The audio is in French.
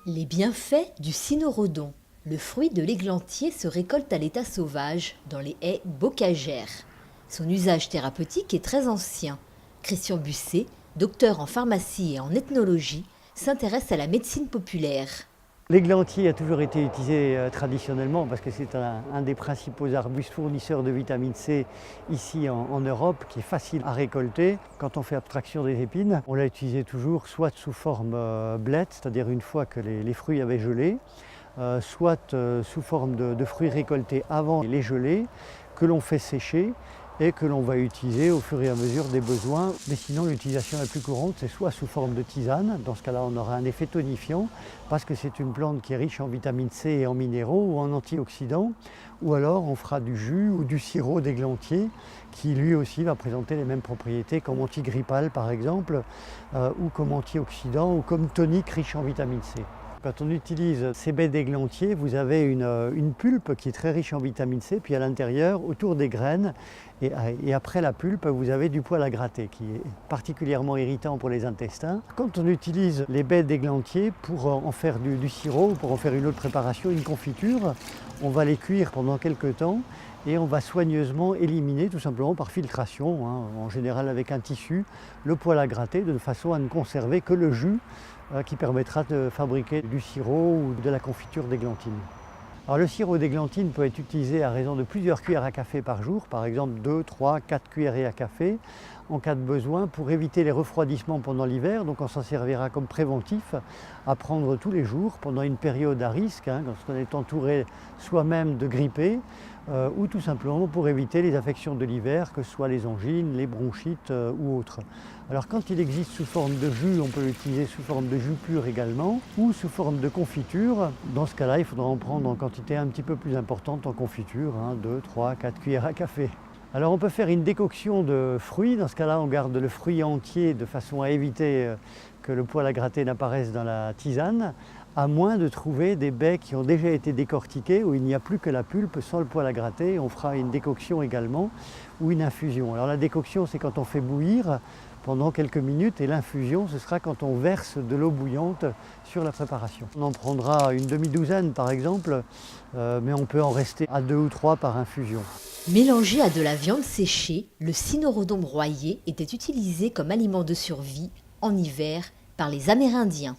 Les bienfaits du cynorrhodon. Le fruit de l'églantier se récolte à l'état sauvage, dans les haies bocagères. Son usage thérapeutique est très ancien. Christian Busset, docteur en pharmacie et en ethnologie, s'intéresse à la médecine populaire. L'églantier a toujours été utilisé traditionnellement parce que c'est un des principaux arbustes fournisseurs de vitamine C ici en Europe, qui est facile à récolter. Quand on fait abstraction des épines, on l'a utilisé toujours soit sous forme blette, c'est-à-dire une fois que les fruits avaient gelé, soit sous forme de fruits récoltés avant les gelés, que l'on fait sécher et que l'on va utiliser au fur et à mesure des besoins. Mais sinon, l'utilisation la plus courante, c'est soit sous forme de tisane. Dans ce cas-là, on aura un effet tonifiant parce que c'est une plante qui est riche en vitamine C et en minéraux ou en antioxydants. Ou alors, on fera du jus ou du sirop d'églantier qui, lui aussi, va présenter les mêmes propriétés comme antigrippal, par exemple, ou comme antioxydant ou comme tonique riche en vitamine C. Quand on utilise ces baies d'églantier, vous avez une pulpe qui est très riche en vitamine C, puis à l'intérieur, autour des graines, et après la pulpe, vous avez du poil à gratter, qui est particulièrement irritant pour les intestins. Quand on utilise les baies d'églantier pour en faire du sirop, pour en faire une autre préparation, une confiture, on va les cuire pendant quelques temps et on va soigneusement éliminer, tout simplement par filtration, en général avec un tissu, le poil à gratter, de façon à ne conserver que le jus qui permettra de fabriquer du sirop ou de la confiture d'églantine. Alors le sirop d'églantine peut être utilisé à raison de plusieurs cuillères à café par jour, par exemple 2, 3, 4 cuillerées à café, en cas de besoin, pour éviter les refroidissements pendant l'hiver. Donc on s'en servira comme préventif à prendre tous les jours pendant une période à risque, quand on est entouré soi-même de grippés, ou tout simplement pour éviter les affections de l'hiver, que ce soit les angines, les bronchites ou autres. Alors quand il existe sous forme de jus, on peut l'utiliser sous forme de jus pur également, ou sous forme de confiture. Dans ce cas-là, il faudra en prendre en quantité un petit peu plus importante en confiture, 2, 3, 4 cuillères à café. Alors on peut faire une décoction de fruits. Dans ce cas-là, on garde le fruit entier de façon à éviter que le poil à gratter n'apparaisse dans la tisane, à moins de trouver des baies qui ont déjà été décortiquées, où il n'y a plus que la pulpe sans le poil à gratter. On fera une décoction également, ou une infusion. Alors la décoction, c'est quand on fait bouillir pendant quelques minutes, et l'infusion, ce sera quand on verse de l'eau bouillante sur la préparation. On en prendra une demi-douzaine par exemple, mais on peut en rester à 2 ou 3 par infusion. Mélangé à de la viande séchée, le cynorrhodon broyé était utilisé comme aliment de survie en hiver par les Amérindiens.